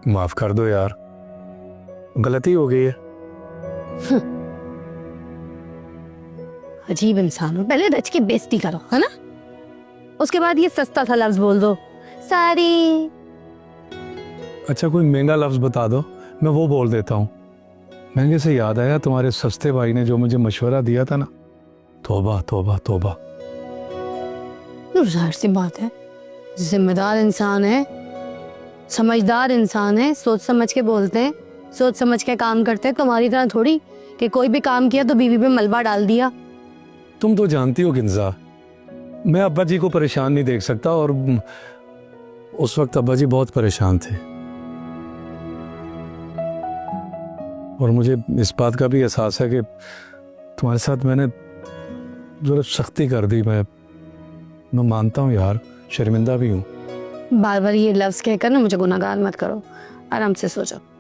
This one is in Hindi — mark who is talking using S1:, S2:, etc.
S1: माफ कर दो यार, गलती हो गई है।
S2: अजीब इंसान हो, पहले रच के बेइज्जती करो, है ना? उसके बाद ये सस्ता सा लफ्ज बोल दो, सारी।
S1: अच्छा कोई महंगा लफ्ज बता दो, मैं वो बोल देता हूँ। महंगे से याद आया, तुम्हारे सस्ते भाई ने जो मुझे मशवरा दिया था ना, तौबा तौबा तौबा।
S2: जाहिर सी बात है, जिम्मेदार इंसान है, समझदार इंसान है, सोच समझ के बोलते हैं, सोच समझ के काम करते हैं। तुम्हारी तरह थोड़ी कि कोई भी काम किया तो बीवी पे मलबा डाल दिया।
S1: तुम तो जानती हो किंजा, मैं अब्बा जी को परेशान नहीं देख सकता, और उस वक्त अब्बा जी बहुत परेशान थे, और मुझे इस बात का भी एहसास है कि तुम्हारे साथ मैंने जरा सख्ती कर दी। मैं मानता हूँ यार, शर्मिंदा भी हूँ।
S2: बार बार ये लफ्ज कहकर ना मुझे गुनाहगार मत करो, आराम से सो जाओ।